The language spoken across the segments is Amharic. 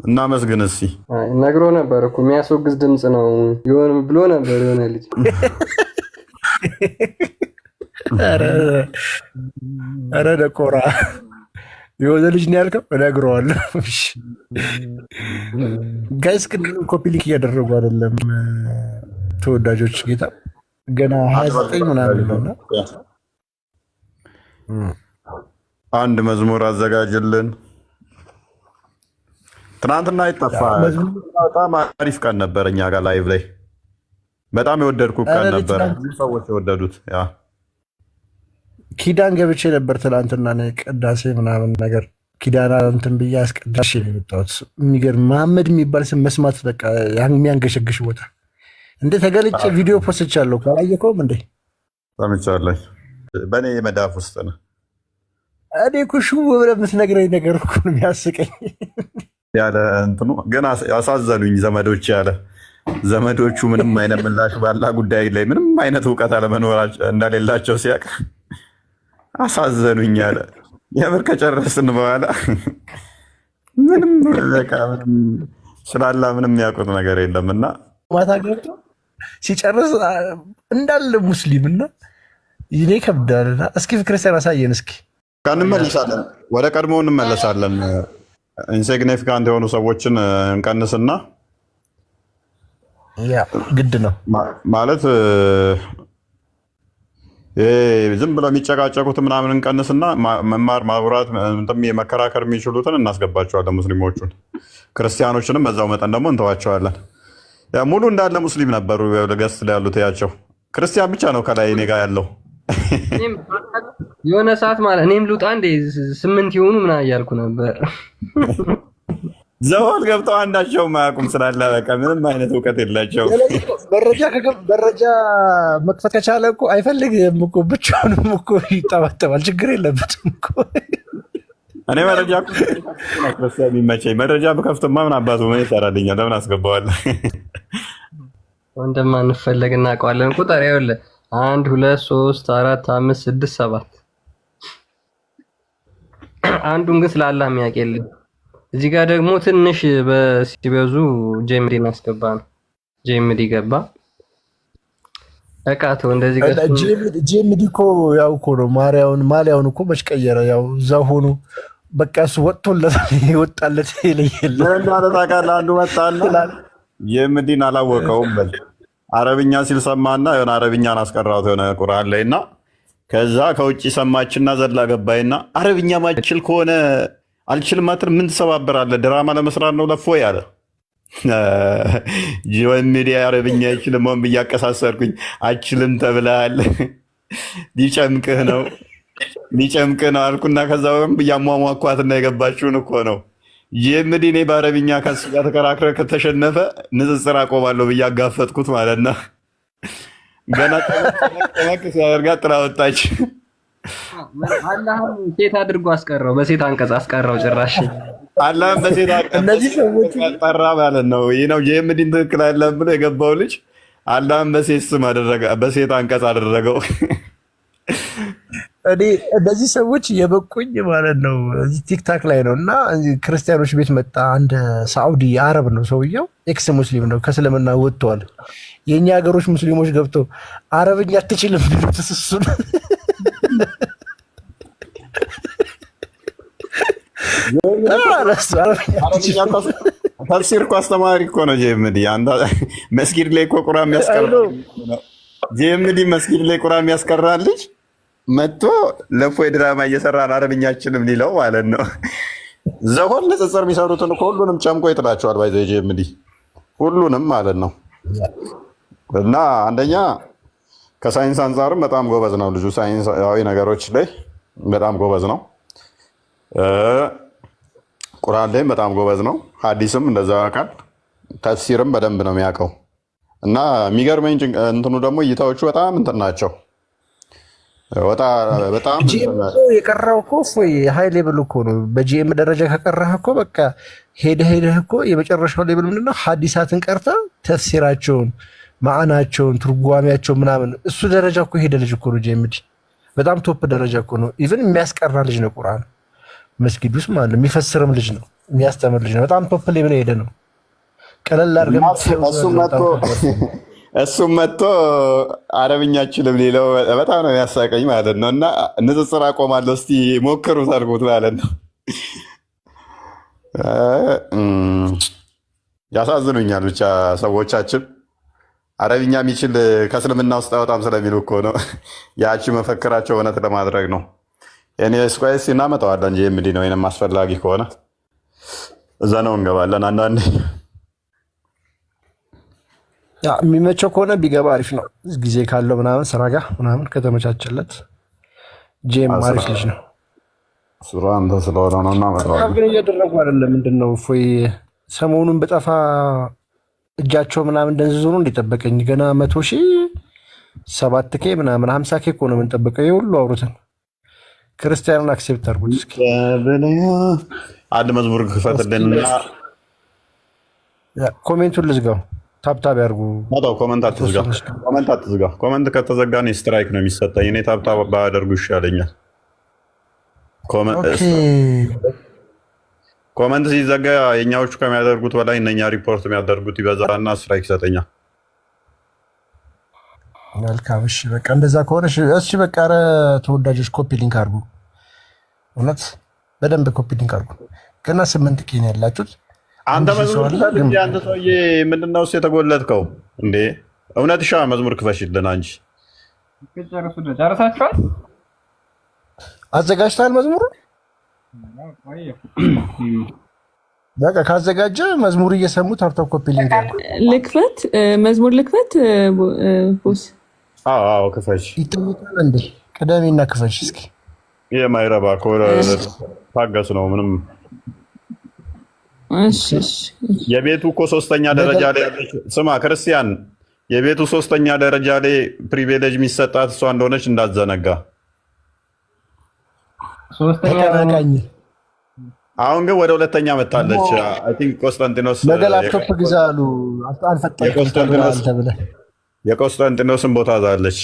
እናመስግን እስኪ። ነግሮ ነበር እኮ የሚያስወግዝ ድምፅ ነው ይሆን ብሎ ነበር የሆነ ልጅ። ኧረ ደቆራ የሆነ ልጅ ነው ያልከው፣ እነግረዋለሁ። ጋይስ ግን ኮፒ ሊክ እያደረጉ አይደለም ተወዳጆች። ጌታ ገና 29 ምናምን ነውና አንድ መዝሙር አዘጋጅልን። ትናንትና ይጠፋ በጣም አሪፍ ቀን ነበር። እኛ ጋር ላይቭ ላይ በጣም የወደድኩት ቀን ነበር። ሰዎች የወደዱት ያ ኪዳን ገብቼ ነበር ትናንትና ቅዳሴ ምናምን ነገር ኪዳና እንትን ብዬ አስቀዳሽ የመጣሁት። የሚገርም መሐመድ የሚባል ስም መስማት በቃ የሚያንገሸግሽ ቦታ እንደ ተገልጬ ቪዲዮ ፖስቻለሁ። ካላየከውም እንዴ ሰምቻለሁ። በእኔ መዳፍ ውስጥ ነው። እኔ እኮ ሽው ብለህ የምትነግረኝ ነገር እኮ ነው የሚያስቀኝ። ያለ እንትኑ ግን አሳዘኑኝ ዘመዶች። ያለ ዘመዶቹ ምንም አይነት ምላሽ ባላ ጉዳይ ላይ ምንም አይነት እውቀት አለመኖራቸው እንደሌላቸው ሲያውቅ አሳዘኑኝ። ያለ የምር ከጨረስን በኋላ ምንም በቃ ምንም ስላላ ምንም ያውቁት ነገር የለም እና ማታ ገብቶ ሲጨርስ እንዳለ ሙስሊም እና ይኔ ከብዳልና እስኪ ክርስቲያን አሳየን እስኪ እንመለሳለን። ወደ ቀድሞ እንመለሳለን። ኢንሲግኒፊካንት የሆኑ ሰዎችን እንቀንስና ግድ ነው ማለት ዝም ብለው የሚጨቃጨቁት ምናምን እንቀንስና መማር ማብራት መከራከር የሚችሉትን እናስገባቸዋለን። ሙስሊሞቹን ክርስቲያኖችንም በዛው መጠን ደግሞ እንተዋቸዋለን። ሙሉ እንዳለ ሙስሊም ነበሩ ገስት ላይ ያሉት ያቸው ክርስቲያን ብቻ ነው ከላይ እኔ ጋር ያለው። የሆነ ሰዓት ማለት እኔም ልውጣ እንደ 8 ይሆኑ ምናምን እያልኩ ነበር። ዘሆን ገብተው አንዳቸው ማያውቁም ስላለ በቃ ምንም አይነት እውቀት የላቸው። መረጃ መክፈት ከቻለ እኮ አይፈልግም እኮ ብቻውንም እኮ ይጠባጠባል። ችግር የለበትም እኮ። እኔ መረጃ የሚመቸኝ መረጃ በከፍትማ ምን አባቱ ምን ይሰራልኛል? ለምን አስገባዋለሁ? እንደማንፈለግ እናውቀዋለን። ቁጥር ይኸውልህ 1 2 3 4 5 6 7 አንዱን ግን ስላላህ የሚያውቅ የለም። እዚህ ጋር ደግሞ ትንሽ በሲበዙ ጄምዲን አስገባ ነው። ጄምዲ ገባ እቃተው እንደዚህ ጋር ጄምዲ እኮ ያው እኮ ነው ማሊያውን እኮ መች ቀየረ? ያው እዛው ሆኖ በቃ እሱ ወጣለት ይለየለ እንዳለ ታውቃለህ። አንዱ መጣና ጄምዲን አላወቀውም በል አረብኛ ሲል ሰማና የሆነ አረብኛን አስቀራሁት የሆነ ቁርአን ላይ እና ከዛ ከውጭ ሰማችና ዘላ ገባይና አረብኛ ማችል ከሆነ አልችልም ማትር ምን ትሰባበራለህ? ድራማ ለመስራት ነው ለፎ ያለ ጂወሚዲ አረብኛ አይችልም ወን ብያቀሳሰርኩኝ አችልም ተብለሃል ሊጨምቅህ ነው አልኩና ከዛ ወን ብያሟሟኳትና የገባችሁን እኮ ነው ጂኤምዲ እኔ በአረብኛ ከሱ ጋር ተከራክረ ከተሸነፈ ንጽጽር አቆማለሁ ብያጋፈጥኩት ማለት ነው። ገና ተመክ ሲያደርጋት ጥላ ወጣች። አላህም ሴት አድርጎ አስቀረው፣ በሴት አንቀጽ አስቀረው። ጭራሽ አላህም በሴት አንቀጽ እነዚህ ሰዎች ጠራ ማለት ነው። ይህ ነው ጂኤምዲን ትክክል አይደለም ብሎ የገባው ልጅ አላህም በሴት ስም አደረገ፣ በሴት አንቀጽ አደረገው። እኔ እነዚህ ሰዎች የበቁኝ ማለት ነው ቲክታክ ላይ ነው እና ክርስቲያኖች ቤት መጣ። አንድ ሳዑዲ አረብ ነው ሰውየው፣ ኤክስ ሙስሊም ነው፣ ከእስልምና ወጥተዋል። የእኛ ሀገሮች ሙስሊሞች ገብተው አረብኛ አትችልም ቢሉት እሱን ተፍሲር እኮ አስተማሪ እኮ ነው ጄምዲ። መስጊድ ላይ እኮ ቁርአን የሚያስቀራ ጄምዲ መስጊድ ላይ ቁርአን የሚያስቀራ ልጅ መጥቶ ለፎይ ድራማ እየሰራን አረብኛችንም ሊለው ማለት ነው። ዘሆን ንጽጽር የሚሰሩትን ሁሉንም ጨምቆ ይጥላቸዋል። ባይዘ ጄምዲ ሁሉንም ማለት ነው። እና አንደኛ ከሳይንስ አንጻርም በጣም ጎበዝ ነው ልጁ። ሳይንሳዊ ነገሮች ላይ በጣም ጎበዝ ነው። ቁርአን ላይም በጣም ጎበዝ ነው። ሐዲስም እንደዛ አካል ተፍሲርም በደንብ ነው የሚያውቀው። እና የሚገርመኝ እንትኑ ደግሞ እይታዎቹ በጣም እንትን ናቸው። በጣም የቀራው እኮ ሃይ ሌቭል እኮ ነው። በጂኤም ደረጃ ከቀራህ እኮ በቃ ሄደህ እኮ የመጨረሻው ሌቭል ምንድነው? ሐዲሳትን ቀርታ ተፍሲራቸውን፣ ማዕናቸውን፣ ትርጓሜያቸው ምናምን እሱ ደረጃ እኮ ሄደ ልጅ እኮ ነው ጂኤምዲ። በጣም ቶፕ ደረጃ እኮ ነው። ኢቭን የሚያስቀራ ልጅ ነው። ቁርአን መስጊድ ውስጥ ማለት የሚፈስርም ልጅ ነው። የሚያስተምር ልጅ ነው። በጣም ቶፕ ሌቭል ሄደ ነው። ቀለል አድርገን እሱም መጥቶ አረብኛ አችልም ሌለው በጣም ነው ያሳቀኝ ማለት ነው። እና ንጽጽር አቆማለሁ እስቲ ሞክሩት አድርጎት ማለት ነው። ያሳዝኑኛል ብቻ ሰዎቻችን። አረብኛ የሚችል ከእስልምና ውስጥ በጣም ስለሚሉ እኮ ነው። ያቺ መፈክራቸው እውነት ለማድረግ ነው። እኔ ስኳይስ እናመጣዋለን እንጂ የምዲ ነው ወይም አስፈላጊ ከሆነ እዛ ነው እንገባለን። አንዳንዴ የሚመቸው ከሆነ ቢገባ አሪፍ ነው። ጊዜ ካለው ምናምን ስራ ጋር ምናምን ከተመቻቸለት። ጄም አሪፍ ልጅ ነው። ስራ አንተ ስለሆነ ነው እናመጣዋለን። ግን እያደረጉ አይደለም። ምንድን ነው እፎይ ሰሞኑን በጠፋ እጃቸው ምናምን ደንዝዞ ነው እንደጠበቀኝ። ገና 100,000 7K ምናምን 50K እኮ ነው የምንጠብቀው። ይሄ ሁሉ አውሩትን ክርስቲያኑን አክሴፕት አድርጉት እስኪ። አንድ መዝሙር ክፈትልንና ኮሜንቱን ልዝጋው። ታብታብ ያርጉ። ኮመንት አትዝጋ። ኮመንት ከተዘጋ እኔ ስትራይክ ነው የሚሰጠኝ። እኔ ታብታብ ባያደርጉ ይሻለኛል። ኮመንት ሲዘጋ የኛዎቹ ከሚያደርጉት በላይ እነኛ ሪፖርት የሚያደርጉት ይበዛና ስትራይክ ይሰጠኛል። መልካም እሺ፣ በቃ እንደዛ ከሆነ እሺ፣ በቃ ኧረ ተወዳጆች ኮፒ ሊንክ አድርጉ። እውነት በደንብ ኮፒ ሊንክ አድርጉ። ገና 8K ነው ያላችሁት። አንተ መዝሙር አንተ ሰውዬ ምንድነው የተጎለጥከው እንዴ? እውነት ሻ መዝሙር ክፈሽልን አንቺ። ጨርሳችኋል? አዘጋጅተሃል መዝሙሩ? በቃ ካዘጋጀ መዝሙር እየሰሙ ታብታብ ኮፒ ሊንክ ልክፈት፣ መዝሙር ልክፈት። ቦስ አዎ ክፈሽ። ይጠይቃል እንዴ? ቅደሚና ክፈሽ እስኪ። የማይረባ ታገስ ነው ምንም። የቤቱ እኮ 3ኛ ደረጃ ላይ ስማ ክርስቲያን፣ የቤቱ 3ኛ ደረጃ ላይ ፕሪቪሌጅ የሚሰጣት እሷ እንደሆነች እንዳትዘነጋ። አሁን ግን ወደ 2ኛ መጣለች። አይ ቲንክ ቆስጠንጢኖስ ላፕቶፕ ግዛ አሉ። የቆስጠንጢኖስን ቦታ ዛለች።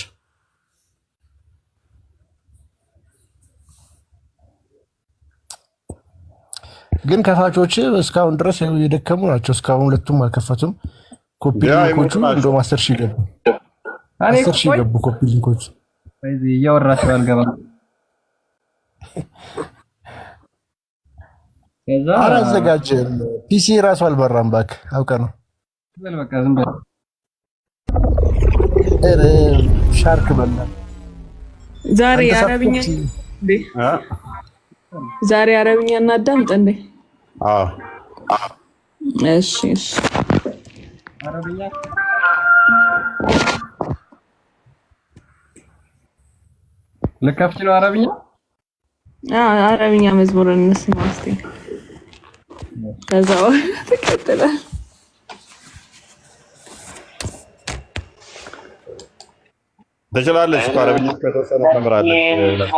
ግን ከፋቾች እስካሁን ድረስ የደከሙ ናቸው። እስካሁን ሁለቱም አልከፈቱም። ኮፒ ሊንኮቹ እንደውም 10,000 ገቡ። 10,000 ገቡ ኮፒ ሊንኮቹ። እያወራቸው አልገባም። አላዘጋጀም። ፒሲ ራሱ አልበራም። እባክህ አውቀህ ነው። በቃ ዝም በል። ሻርክ በላ ዛሬ አረብኛ እናዳምጥ እንዴ? እሺ አረብኛ ልከፍት ነው። አረብኛ መዝሙር እንስማ እስቲ። ከዛው ተከተለ ትችላለች። አረብኛ ከተወሰነ ተምራለች።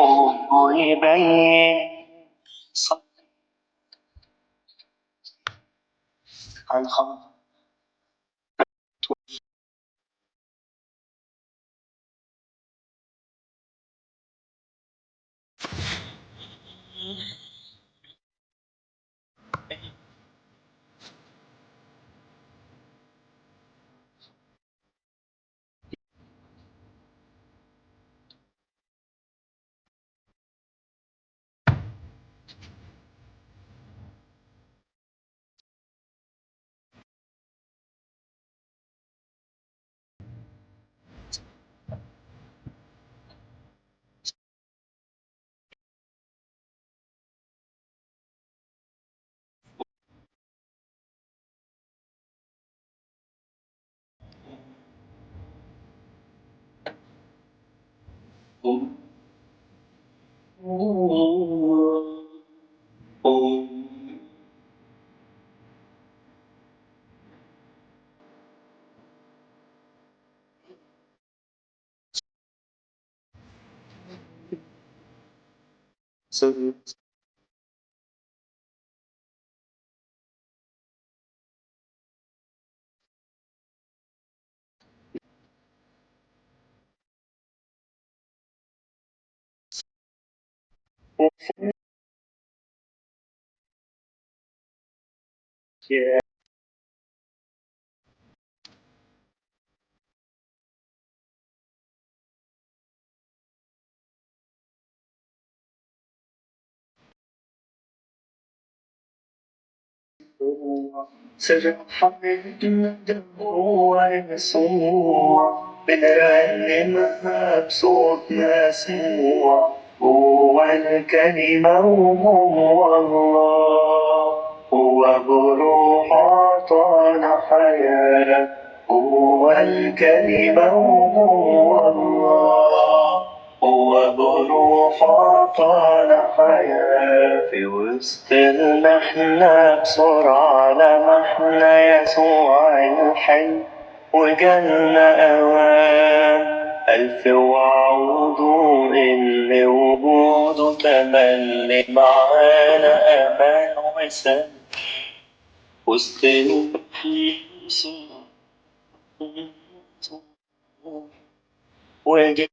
هو يسوع بنرنمها بصوت مسموع هو الكلمة وهو الله هو بروح أعطانا حياة هو الكلمة وهو الله هو بروح أعطانا حياة في وسط المحنة بسرعة لمحنا يسوع الحي وجالنا أوان ألف وعوضه اللي وجوده تملي معانا أمان وسلام وسط وجالنا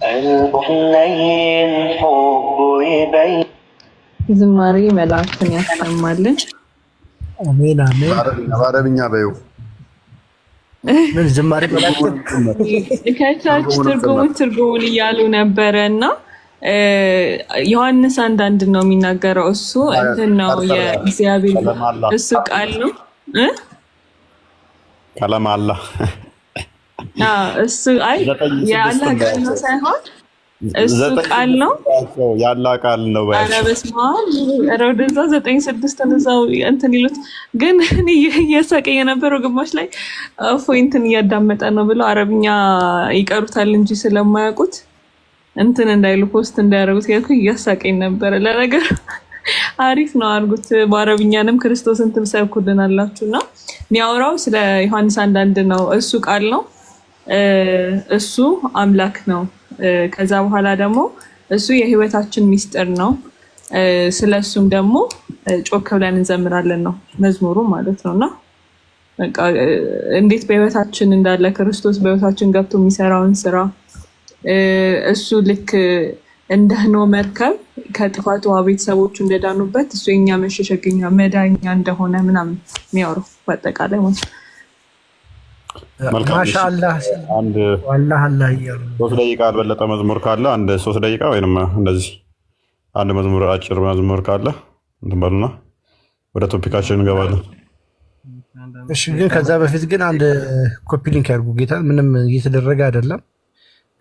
الحنين حبه يبين ዝማሬ መላእክትን ያሰማልን። አሜን አሜን። በአረብኛ በይው ምን ዝማሬ መላእክትን ከቻች ትርጉሙን እያሉ ነበረ እና ዮሐንስ አንዳንድ ነው የሚናገረው። እሱ እንትን ነው የእግዚአብሔር እሱ ቃል ነው ከላም አላህ እሱ አይ የአላህ ቃል ነው ሳይሆን እሱ ቃል ነው ያላህ ቃል ነው። ኧረ በስመ አብ ኧረ ወደዛ 9:6 እዛው እንትን ይሉት ግን እኔ እየሳቀኝ የነበረው ግማሽ ላይ እፎይ እንትን እያዳመጠ ነው ብለው አረብኛ ይቀሩታል እንጂ ስለማያውቁት እንትን እንዳይሉ ፖስት እንዳያረጉት ያልኩ እያሳቀኝ ነበር። ለነገር አሪፍ ነው አድርጉት። በአረብኛንም ክርስቶስን ትሰብኩልናላችሁና የሚያወራው ስለ ዮሐንስ አንዳንድ ነው። እሱ ቃል ነው፣ እሱ አምላክ ነው። ከዛ በኋላ ደግሞ እሱ የህይወታችን ሚስጥር ነው። ስለሱም ደግሞ ጮክ ብለን እንዘምራለን ነው መዝሙሩ ማለት ነውና በቃ እንዴት በህይወታችን እንዳለ ክርስቶስ በህይወታችን ገብቶ የሚሰራውን ስራ እሱ ልክ እንደ ኖህ መርከብ ከጥፋት ውሃ ቤተሰቦቹ እንደዳኑበት እሱ የኛ መሸሸገኛ መዳኛ እንደሆነ ምናምን የሚያወራው በአጠቃላይ ማለት ነው። ማሻአላህ አንድ ዋላህ አላህ ይያሉ 3 ደቂቃ አልበለጠ መዝሙር ካለ አንድ 3 ደቂቃ ወይንም እንደዚህ አንድ መዝሙር አጭር መዝሙር ካለ እንትን በሉና ወደ ቶፒካችን እንገባለን። እሺ ግን ከዛ በፊት ግን አንድ ኮፒ ሊንክ ያድርጉ። ጌታ ምንም እየተደረገ አይደለም።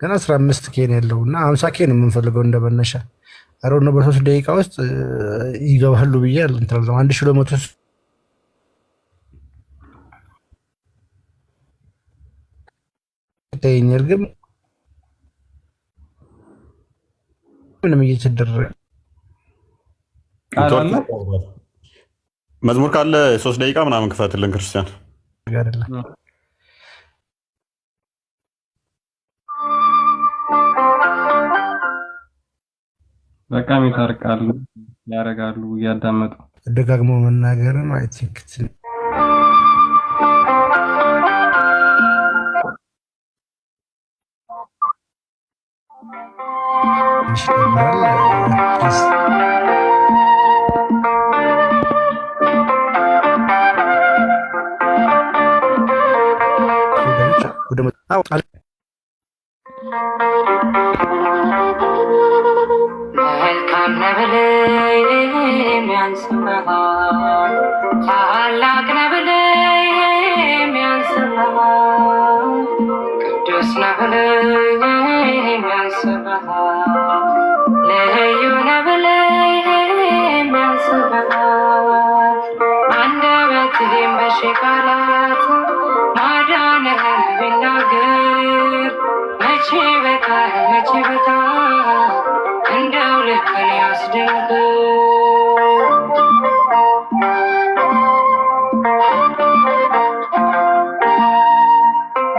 ገና 15 ኬን ያለው እና 50 ኬን የምንፈልገው እንደመነሻ አሮን ነው። በ3 ደቂቃ ውስጥ ይገባሉ ብዬ እንትን 1200 ይተኛል። ግን ምንም እየተደረገ መዝሙር ካለ 3 ደቂቃ ምናምን ክፈትልን ክርስቲያን አይደለም። በቃም ይታርቃሉ ያረጋሉ እያዳመጡ ደጋግሞ መናገርን አይ ቲንክ መልካም ነብለ የሚያንስበሃል ታላቅ ነብለ የሚያንስበሃል ቅዱስ ነብለ የሚያንስበሃል ልዩ ነብለ የሚያንስበሃል አንደበትህም በሺህ ቃላት ማዳንህን ቢናገር መቼ በቃል መቼ በቃል እንደው ልብን ያስደንቅ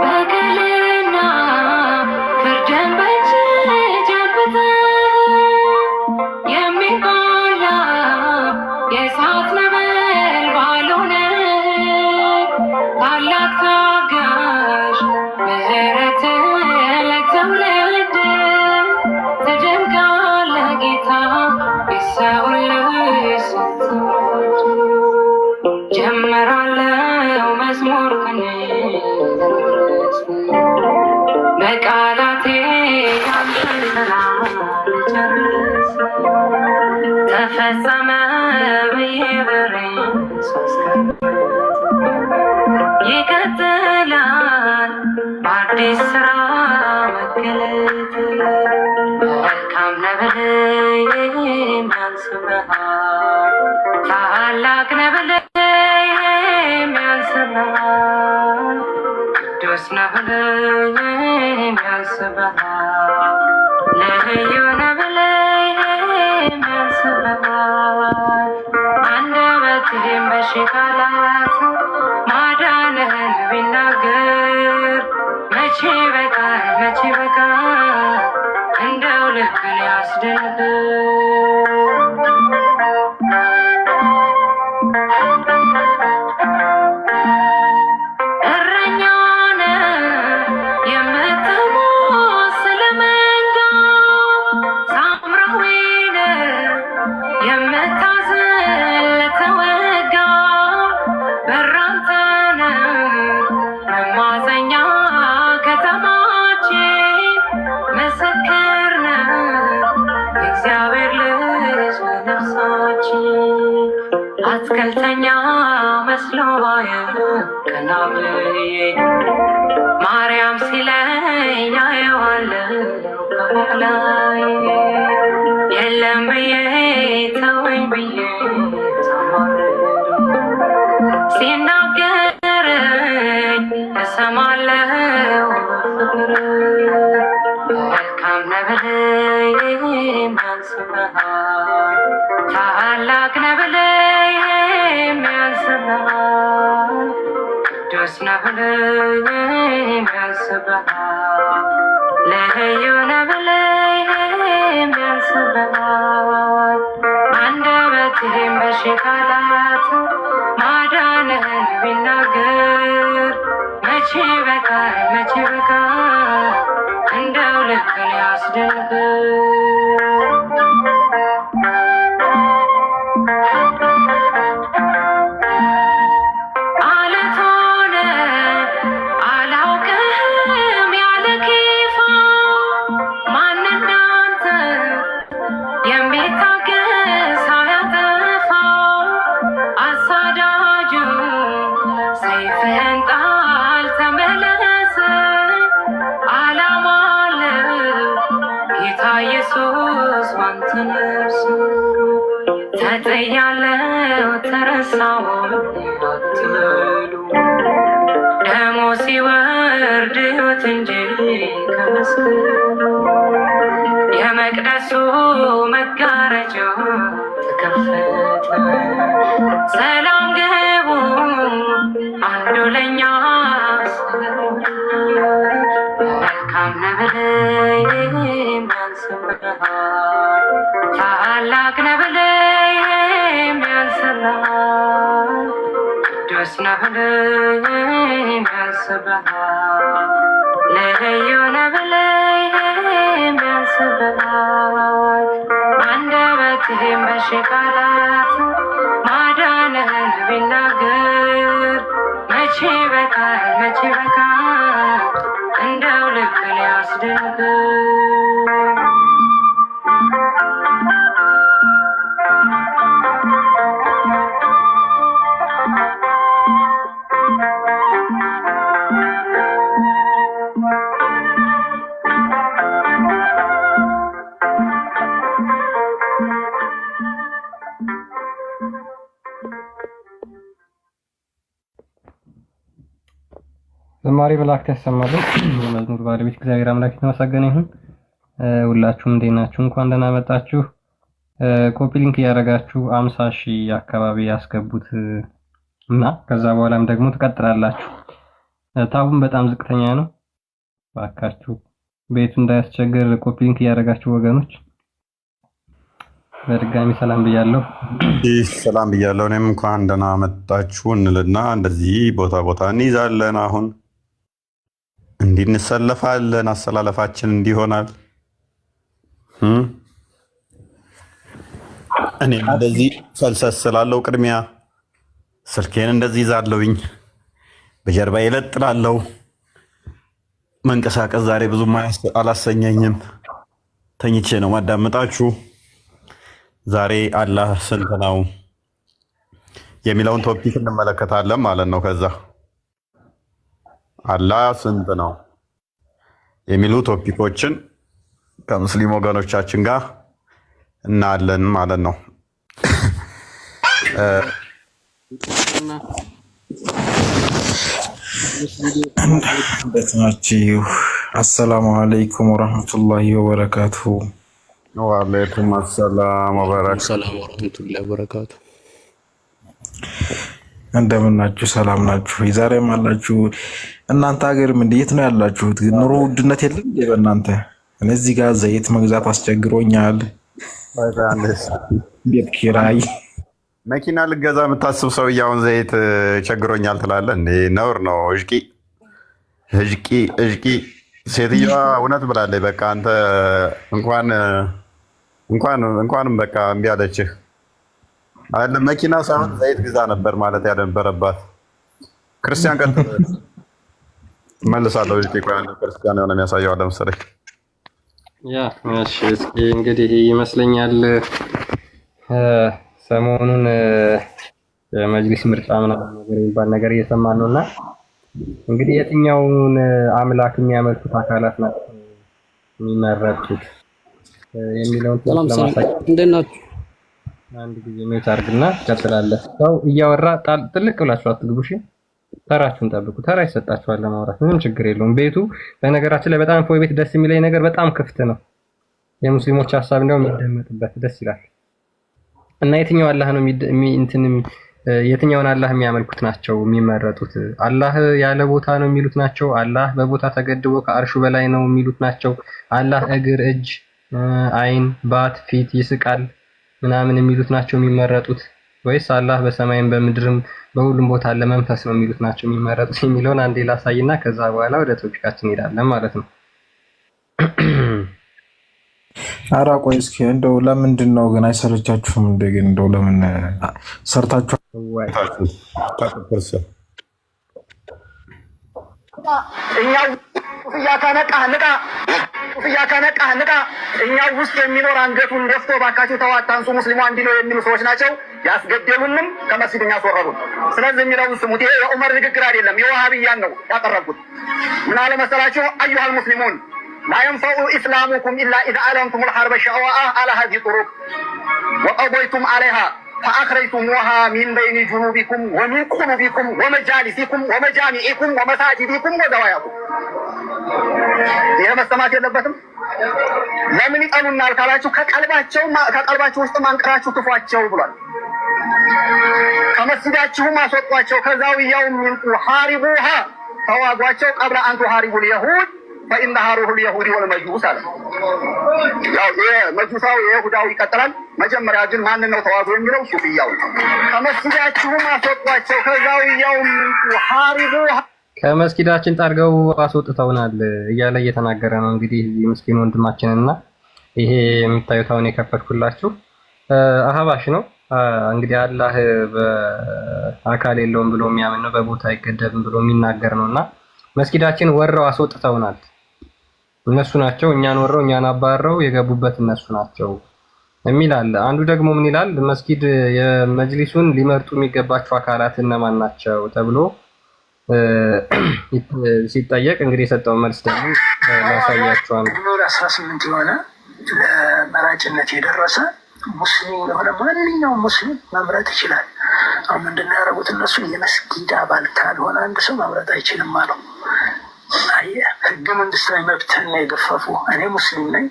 በቀልና ፍርድን በእጅ ጨብጠህ የሚበላ የእሳት ነበልባል ሆነህ ታላቅ ታጋሽ ምሕረትህ ለትውልድ ትደንቃለህ ጌታ ይሰውልህ ስትወድ ጀምራለሁ መዝሙር ከኔ በቃላቴ ያንተን ስራ ልጨርስ ተፈጸመ ብዬ በሬን ሳስቀምጥ ይቀጥላል በአዲስ ስራ መገለጥ መልካም ነብለ የሚያንስበሃል ታላቅ ነብለ የሚያንስበሃል ቅዱስ ነብለ የሚያንስበሃል ልዩ ነብለ የሚያንስበሃል አንደበትህም በሺህ ቃላት ማዳንህን ቢናገር መቼ በቃል መቼ በቃል እንደው ልብን ያስደንቅ እረኛ ነህ የምትመስል መንጋ ሳምራዊ ነህ የምታዝን ለተወጋ በራንተ ነህ መማፀኛ ከተማችን ምስክር ነህ የእግዚአብሔር ልጅ ለነፍሳችን አትክልተኛ መስሎ ባየህ ቀና ብዬ ማርያም ሲለኝ አየዋለሁ ከላይ የለም ብዬ ተወኝ ብዬ ተማረር ሲናገረኝ እሰማለሁ በፍቅር መልካም ነብለ የሚያንስበሃል ታላቅ ነብለ የሚያንስበሃል ቅዱስ ነብለ የሚያንስበሃል ልዩ ነብለ የሚያንስበሃል አንደበትህም በሺህ ቃላት ማዳንህን ቢናገር መቼ በቃል መቼ በቃል እንደው ልብን ያስደንቅ አለት ሆነ አላውቅህም ያለ ኬፋ ማን እንዳንተ የሚታገስ አያጠፋ አሳዳጁ ሰይፍ ኢየሱስ ባንተ ነፍስ ተጥያለሁ ተረሳሁ አትበሉ ደሞ ሲወርድ ሕይወት እንጂ ከመስቀሉ የመቅደሱ መጋረጃ ተከፈተ ሰላም ግቡ አንዱ ለኛ መልካም ነብለይ ያንስብሃል ታላቅ ነብለይ ያንስብሃል ቅዱስ ነብለይ ያንስብሃል ልዩ ነብለይ ያንስብሃል አንደበትህም በሺህ ቃላት ማዳንህን ቢናገር መቼ በቃል እንደው ልብን ያስደንግር ዘማሪ መላእክት ያሰማሉ። የመዝሙር ባለቤት እግዚአብሔር አምላክ የተመሰገነ ይሁን። ሁላችሁም እንዴት ናችሁ? እንኳን ደህና መጣችሁ። ኮፒ ሊንክ እያደረጋችሁ 50,000 አካባቢ ያስገቡት እና ከዛ በኋላም ደግሞ ትቀጥላላችሁ። ታቡን በጣም ዝቅተኛ ነው። ባካችሁ ቤቱ እንዳያስቸግር ኮፒ ሊንክ እያደረጋችሁ ወገኖች። በድጋሚ ሰላም ብያለሁ። ሰላም ብያለሁ። እኔም እንኳን ደህና መጣችሁ እንልና እንደዚህ ቦታ እንይዛለን። አሁን እንዲህ እንሰለፋለን። አሰላለፋችን እንዲሆናል። እኔም እንደዚህ ፈልሰስ ስላለው ቅድሚያ ስልኬን እንደዚህ ይዛለሁኝ፣ በጀርባ ይለጥላለሁ። መንቀሳቀስ ዛሬ ብዙም አላሰኘኝም። ተኝቼ ነው ማዳመጣችሁ። ዛሬ አላህ ስንት ነው የሚለውን ቶፒክ እንመለከታለን ማለት ነው። ከዛ አላህ ስንት ነው የሚሉ ቶፒኮችን ከሙስሊም ወገኖቻችን ጋር እናያለን ማለት ነው። እንዴት ናችሁ? አሰላሙ አለይኩም ወራህመቱላሂ ወበረካቱሁ። ወአለይኩም አሰላም ወበረካቱ። እንደምን ናችሁ? ሰላም ናችሁ? ዛሬም አላችሁ? እናንተ ሀገርም እንዴት ነው ያላችሁት? ኑሮ ውድነት የለም እንዴ በእናንተ? እኔ እዚህ ጋር ዘይት መግዛት አስቸግሮኛል። ቤት ኪራይ፣ መኪና ልገዛ የምታስብ ሰውዬ አሁን ዘይት ቸግሮኛል ትላለህ እንዴ? ነውር ነው። እዥቂ ሴትዮዋ እውነት ብላለች። በቃ አንተ እንኳንም በቃ እምቢ አለችህ አይደለም። መኪና ሳይሆን ዘይት ግዛ ነበር ማለት ያነበረባት። ክርስቲያን ቀጥ መልሳለሁ። ክርስቲያን የሆነ የሚያሳየው አለ መሰለኝ። ያ እሺ፣ እስኪ እንግዲህ ይመስለኛል ሰሞኑን የመጅሊስ ምርጫ ምናምን ነገር የሚባል ነገር እየሰማን ነውና እንግዲህ የትኛውን አምላክ የሚያመልኩት አካላት ናቸው የሚመረጡት የሚለውን ለማሳየት እንደናችሁ አንድ ጊዜ ሜት አድርግና ትቀጥላለህ። ሰው እያወራ ጥልቅ ብላችሁ አትግቡ። እሺ፣ ተራችሁን ጠብቁ። ተራ ይሰጣችኋል ለማውራት፣ ምንም ችግር የለውም። ቤቱ በነገራችን ላይ በጣም ፎይ ቤት ደስ የሚለኝ ነገር በጣም ክፍት ነው። የሙስሊሞች ሀሳብ እንደውም የሚደመጥበት ደስ ይላል። እና የትኛው አላህ ነው የትኛውን አላህ የሚያመልኩት ናቸው የሚመረጡት? አላህ ያለ ቦታ ነው የሚሉት ናቸው? አላህ በቦታ ተገድቦ ከአርሹ በላይ ነው የሚሉት ናቸው? አላህ እግር፣ እጅ፣ አይን፣ ባት፣ ፊት ይስቃል ምናምን የሚሉት ናቸው የሚመረጡት? ወይስ አላህ በሰማይም በምድርም በሁሉም ቦታ ለመንፈስ ነው የሚሉት ናቸው የሚመረጡት የሚለውን አንዴ ላሳይና ከዛ በኋላ ወደ ቶፒካችን እንሄዳለን ማለት ነው። ኧረ ቆይ እስኪ እንደው ለምንድን ነው ግን አይሰለቻችሁም? እንደገና እንደው ለምን ሰርታችሁ እኛው ኩፍያ ከነቃህ ንቃ። እኛው ውስጥ የሚኖር አንገቱን ደፍቶ ባካችሁ ተዋታንሱ ሙስሊሙ አንድ ነው የሚሉ ሰዎች ናቸው ያስገደሉንም ከመስጊድ ያስወረዱን። ስለዚህ የሚለውን ስሙት። ይሄ የዑመር ንግግር አይደለም፣ የዋሃብያን ነው ያቀረብኩት። ምን አለ መሰላችሁ? አዩሃል ሙስሊሙን لا ينفع إسلامكم إلا إذا أعلنتم الحرب الشواء على هذه الطرق وقضيتم عليها فأخرجتموها من بين جنوبكم ومن قلوبكم ومجالسكم ومجامعكم ومساجدكم ودواياكم. يا مستمعات يلبتم ለምን ይጠሉናል ካላችሁ ከቀልባችሁ ውስጥ ማንቀራችሁ ትፏቸው ብሏል። ከመስጊዳችሁ ማስወጧቸው ከዛውያው ሚንቁ ሐሪቡሃ ተዋጓቸው ቀብለ አንቱ ሐሪቡል የሁድ فإن هاروه اليهود والمجوس አለ። ያው የመጁሳው የይሁዳው ይቀጥላል። መጀመሪያ ግን ማን ነው ተዋጉ የሚለው ሱፊያው። ከመስጊዳችሁ ማስወጧቸው ከዛውያው ሚንቁ ሐሪቡሃ ከመስጊዳችን ጠርገው አስወጥተውናል እያለ እየተናገረ ነው። እንግዲህ እዚህ ምስኪን ወንድማችንና ይሄ የምታዩት አሁን የከፈትኩላችሁ አህባሽ ነው። እንግዲህ አላህ በአካል የለውም ብሎ የሚያምን ነው፣ በቦታ አይገደብም ብሎ የሚናገር ነውና መስጊዳችን ወረው አስወጥተውናል። እነሱ ናቸው እኛን ወረው እኛን አባረው የገቡበት እነሱ ናቸው የሚል አለ። አንዱ ደግሞ ምን ይላል? መስጊድ የመጅሊሱን ሊመርጡ የሚገባቸው አካላት እነማን ናቸው ተብሎ ሲጠየቅ እንግዲህ የሰጠው መልስ ደግሞ ላሳያችኋል። 18 የሆነ ለመራጭነት የደረሰ ሙስሊም የሆነ ማንኛውም ሙስሊም መምረጥ ይችላል። አሁን ምንድነው ያደረጉት እነሱ? የመስጊድ አባል ካልሆነ አንድ ሰው መምረጥ አይችልም አለው። ህገ መንግስታዊ መብትን የገፈፉ። እኔ ሙስሊም ነኝ፣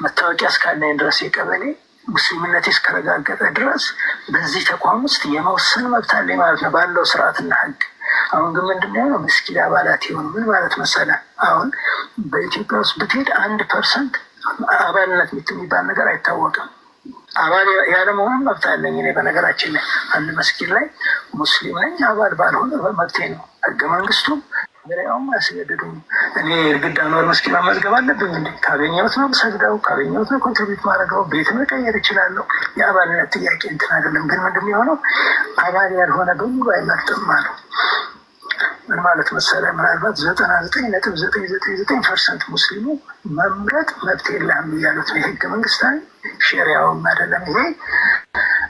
መታወቂያ እስካለኝ ድረስ የቀበሌ ሙስሊምነቴ እስከረጋገጠ ድረስ በዚህ ተቋም ውስጥ የመወሰን መብት አለኝ ማለት ነው ባለው ስርዓትና ህግ። አሁን ግን ምንድነው ነው መስጊድ አባላት ይሆኑ ምን ማለት መሰለህ? አሁን በኢትዮጵያ ውስጥ ብትሄድ 1% አባልነት የሚባል ነገር አይታወቅም። አባል ያለመሆን መብት አለኝ እኔ። በነገራችን ላይ አንድ መስጊድ ላይ ሙስሊም ነኝ አባል ባልሆነ መብቴ ነው። ህገ መንግስቱም ያውም አያስገድዱም። እኔ እርግጥ አንዋር መስጊድ መመዝገብ አለብኝ እንዴ? ካገኘሁት ነው ሰግደው፣ ካገኘሁት ነው ኮንትሪቢዩት ማድረገው፣ ቤት መቀየር እችላለሁ። የአባልነት ጥያቄ እንትን አይደለም። ግን ምንድን የሆነው አባል ያልሆነ በሙሉ አይመርጥም አሉ። ምን ማለት መሰለህ? ምናልባት 99.999% ሙስሊሙ መምረጥ መብት የለህም እያሉት ነው። የህገ መንግስታዊ ሸሪያውም አይደለም። ይሄ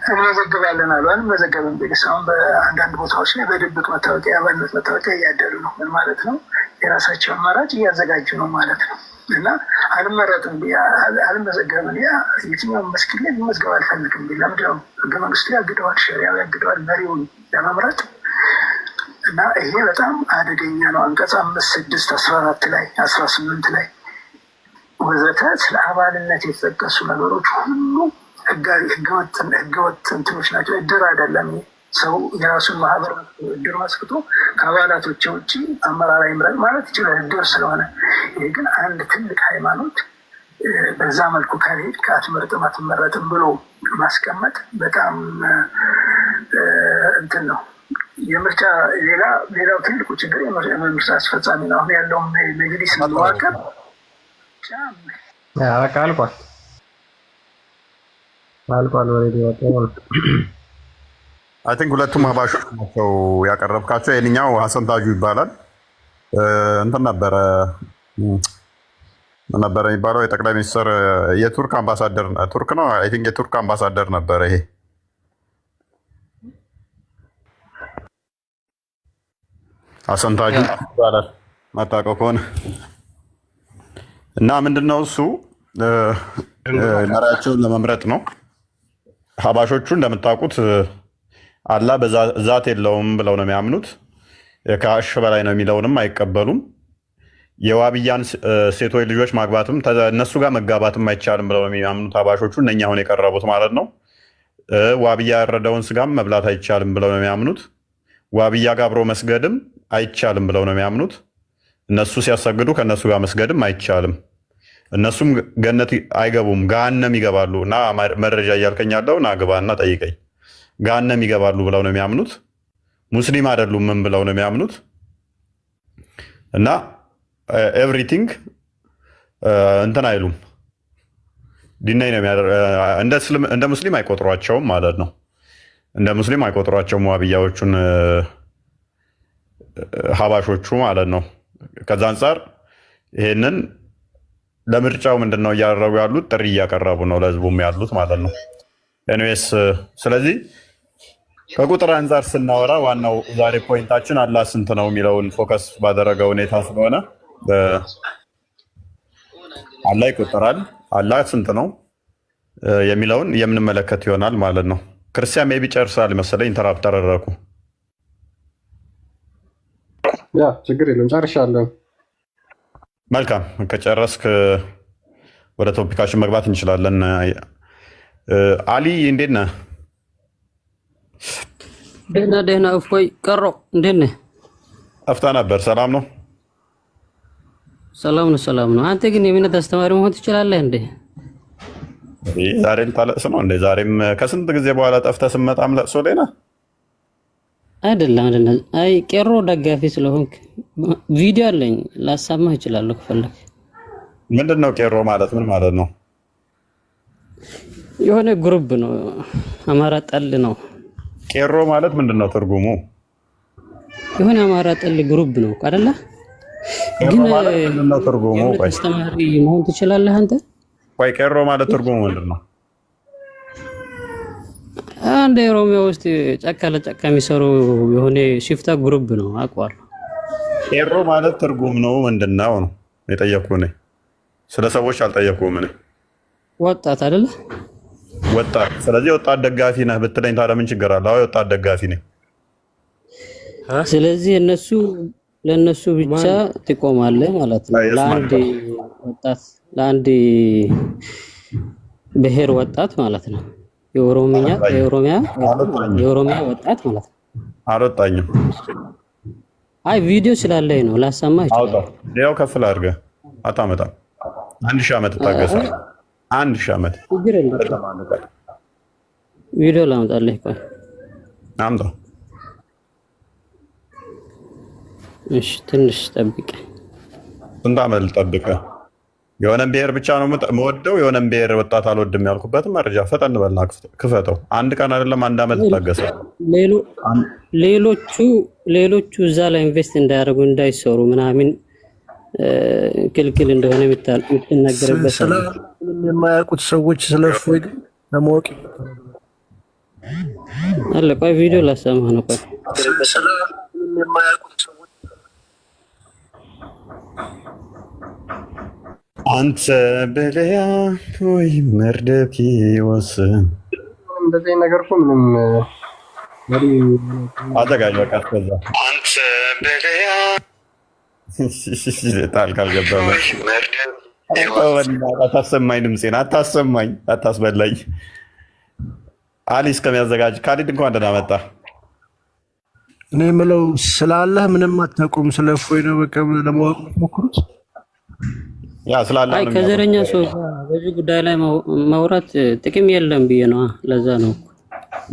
እንመዘግባለን አሉ። አንመዘገብም ቢልስ አሁን በአንዳንድ ቦታዎች ላይ በድብቅ መታወቂያ የአባልነት መታወቂያ እያደሉ ነው። ምን ማለት ነው? የራሳቸው አማራጭ እያዘጋጁ ነው ማለት ነው። እና አልመረጥም አልመዘገብም የትኛውም መስጊድ ላይ መመዝገብ አልፈልግም ቢል ለምንድነው? ህገ መንግስቱ ያግደዋል፣ ሸሪያው ያግደዋል መሪውን ለመምረጥ። እና ይሄ በጣም አደገኛ ነው። አንቀጽ 5፣ 6፣ 14 ላይ 18 ላይ ወዘተ ስለ አባልነት የተጠቀሱ ነገሮች ሁሉ ህገወጥ እንትኖች ናቸው። እድር አይደለም። ሰው የራሱን ማህበር እድር መስክቶ ከአባላቶች ውጭ አመራር ይምረጥ ማለት ይችላል እድር ስለሆነ። ይሄ ግን አንድ ትልቅ ሃይማኖት በዛ መልኩ ካልሄድ አትመርጥም አትመረጥም ብሎ ማስቀመጥ በጣም እንትን ነው። የምርጫ ሌላው ትልቁ ችግር የምርጫ አስፈጻሚ ነው። አሁን ያለውን መጅሊስ መዋቅር አልቋል። ወሬ አይ ቲንክ ሁለቱም አህባሾች ናቸው ያቀረብካቸው። የኛው ሀሰን ታጁ ይባላል። እንትን ነበረ የሚባለው የጠቅላይ ሚኒስትር የቱርክ አምባሳደር ቱርክ ነው። አይ ቲንክ የቱርክ አምባሳደር ነበረ ይሄ ሀሰን ታጁ ይባላል ማታውቀው ከሆነ። እና ምንድነው እሱ መሪያቸውን ለመምረጥ ነው። ሀባሾቹ እንደምታውቁት አላህ ዛት የለውም ብለው ነው የሚያምኑት። ከአሽ በላይ ነው የሚለውንም አይቀበሉም። የዋብያን ሴቶች ልጆች ማግባትም እነሱ ጋር መጋባትም አይቻልም ብለው ነው የሚያምኑት ሀባሾቹ፣ እነኛ አሁን የቀረቡት ማለት ነው። ዋብያ ያረደውን ስጋም መብላት አይቻልም ብለው ነው የሚያምኑት። ዋብያ ጋር አብሮ መስገድም አይቻልም ብለው ነው የሚያምኑት። እነሱ ሲያሰግዱ ከእነሱ ጋር መስገድም አይቻልም። እነሱም ገነት አይገቡም፣ ገሃነም ይገባሉ። እና መረጃ እያልከኝ ያለው ና ግባ እና ጠይቀኝ። ገሃነም ይገባሉ ብለው ነው የሚያምኑት። ሙስሊም አይደሉም ምን ብለው ነው የሚያምኑት። እና ኤቭሪቲንግ እንትን አይሉም፣ ዲናይ ነው እንደ ሙስሊም አይቆጥሯቸውም ማለት ነው። እንደ ሙስሊም አይቆጥሯቸውም ዋብያዎቹን ሀባሾቹ ማለት ነው። ከዛ አንጻር ይሄንን ለምርጫው ምንድን ነው እያደረጉ ያሉት? ጥሪ እያቀረቡ ነው ለህዝቡም ያሉት ማለት ነው። ኤኒዌይስ ስለዚህ ከቁጥር አንጻር ስናወራ ዋናው ዛሬ ፖይንታችን አላህ ስንት ነው የሚለውን ፎከስ ባደረገ ሁኔታ ስለሆነ አላህ ይቆጠራል። አላህ ስንት ነው የሚለውን የምንመለከት ይሆናል ማለት ነው። ክርስቲያን ሜቢ ጨርሳል መሰለኝ። ኢንተራፕት አደረኩ። ያ ችግር የለም ጨርሻለሁ። መልካም ከጨረስክ ወደ ቶፒካችን መግባት እንችላለን። አሊ እንዴት ነህ? ደህና እፎይ ቀሮ እንዴት ነህ? ጠፍታ ነበር። ሰላም ነው? ሰላም ነው። አንተ ግን የእምነት አስተማሪ መሆን ትችላለህ እንዴ? ዛሬም ታለቅስ ነው እንዴ? ዛሬም ከስንት ጊዜ በኋላ ጠፍተህ ስመጣም ለቅሶ ላይ ነህ? አይደለም። አይ ቄሮ ደጋፊ ስለሆንክ ቪዲዮ አለኝ ላሳማህ እችላለሁ ከፈለክ። ምንድን ነው ቄሮ ማለት ምን ማለት ነው? የሆነ ግሩፕ ነው፣ አማራ ጠል ነው። ቄሮ ማለት ምንድን ነው ትርጉሙ? የሆነ አማራ ጠል ግሩፕ ነው አይደለ? ግን ምንድን ነው ትርጉሙ? ቆይ አስተማሪ መሆን ትችላለህ አንተ? ቆይ ቄሮ ማለት ትርጉሙ ምንድን ነው? አንድ ኦሮሚያ ውስጥ ጫካ ለጫካ የሚሰሩ የሆነ ሽፍታ ግሩፕ ነው አውቀዋለሁ። ቄሮ ማለት ትርጉም ነው ምንድን ነው ነው የጠየኩህ እኔ። ስለ ሰዎች አልጠየኩህም እኔ። ወጣት አይደለ? ወጣት። ስለዚህ ወጣት ደጋፊ ነህ ብትለኝ ታዲያ ምን ችግር አለ? አዎ ወጣት ደጋፊ ነኝ። ስለዚህ ለነሱ ብቻ ትቆማለህ ማለት ነው። ለአንድ ብሔር ወጣት ማለት ነው። የኦሮሚያ ወጣት ማለት ነው። አልወጣኝም። አይ ቪዲዮ ስላለኝ ነው ላሰማ ይችላል። ያው ከፍል አድርገህ አታመጣም። 1000 ዓመት ታገሳለህ። 1000 ዓመት ቪዲዮ ላምጣልህ። ቆይ አምጣ። እሺ ትንሽ ጠብቀኝ። ስንት ዓመት ልጠብቅህ? የሆነን ብሔር ብቻ ነው የምወደው የሆነን ብሔር ወጣት አልወድም ያልኩበትን መረጃ ፈጠን በልና ክፈተው። አንድ ቀን አይደለም 1 ዓመት ታገሳለህ። ሌሎቹ እዛ ላይ ኢንቨስት እንዳያደርጉ እንዳይሰሩ ምናምን ክልክል እንደሆነ የምትናገርበት የማያውቁት ሰዎች ስለፉ ለማወቅ አለ። ቆይ ቪዲዮ ላሰማህ ነው። ቆይ አንተ በለያ ወይ መርዶክዮስ እንደዚህ ነገር እኮ ምንም አዘጋጅ በቃ እስከዛ አንተ በለያ ጣልቃ አልገባም። አታሰማኝ፣ ድምፄን አታስበላኝ። አሊ እስከሚያዘጋጅ ካሊድ እንኳን ደህና መጣ። እኔ የምለው ስላለህ ምንም አታውቁም። ስለፎይ ነው በቃ ለማወቅ ሞክሩት። ያ ስላለህ አይ ከዘረኛ ሰው በዚህ ጉዳይ ላይ ማውራት ጥቅም የለም ብዬ ነው። ለዛ ነው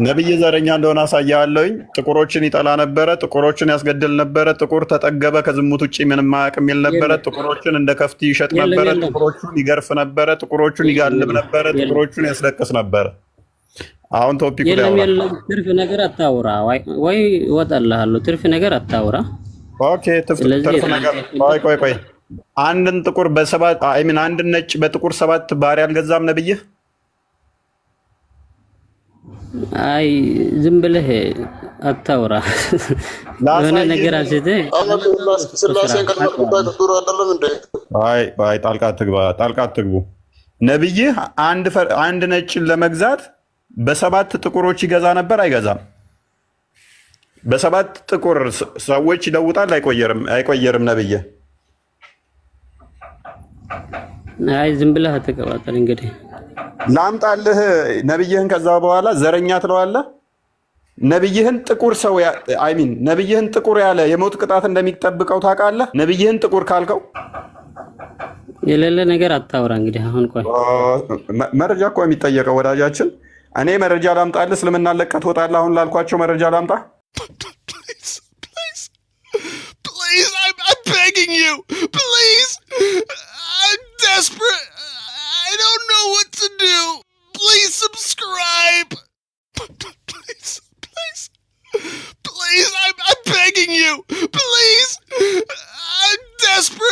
ነብይ ዘረኛ እንደሆነ አሳያለሁኝ። ጥቁሮችን ይጠላ ነበረ፣ ጥቁሮችን ያስገድል ነበረ፣ ጥቁር ተጠገበ ከዝሙት ውጪ ምንም አያውቅም ይል ነበረ፣ ጥቁሮችን እንደ ከፍት ይሸጥ ነበረ፣ ጥቁሮቹን ይገርፍ ነበረ፣ ጥቁሮቹን ይጋልብ ነበረ፣ ጥቁሮቹን ያስለቅስ ነበረ። አሁን ቶፒኩ የለም ትርፍ ነገር አታውራ ወይ እወጣልሃለሁ። ትርፍ ነገር አታውራ። ኦኬ ትርፍ ነገር ቆይ አንድን ጥቁር አንድን ነጭ በጥቁር 7 ባሪያ አልገዛም ነብይህ? አይ ዝም ብለህ አታውራ። የሆነ ነገር አንስተህ አይ ጣልቃ አትግቡ። ነብይህ አንድ ነጭን ለመግዛት በ7 ጥቁሮች ይገዛ ነበር? አይገዛም። በ7 ጥቁር ሰዎች ይለውጣል? አይቆየርም ነብይህ። አይ ዝም ብለህ አትቀባጠር። እንግዲህ ላምጣልህ ነብይህን። ከዛ በኋላ ዘረኛ ትለዋለህ። ነብይህን ጥቁር ሰው ነብይህን ጥቁር ያለ የሞት ቅጣት እንደሚጠብቀው ታውቃለህ? ነብይህን ጥቁር ካልከው የሌለ ነገር አታውራ። እንግዲህ አሁን ቆይ መረጃ እኮ የሚጠየቀው ወዳጃችን። እኔ መረጃ ላምጣልህ፣ እስልምና ለቀህ ትወጣለህ። አሁን ላልኳቸው መረጃ ላምጣ። I'm begging you, please. I'm desperate. I don't know what to do. Please subscribe. Please. I'm begging you. Please. I'm desperate.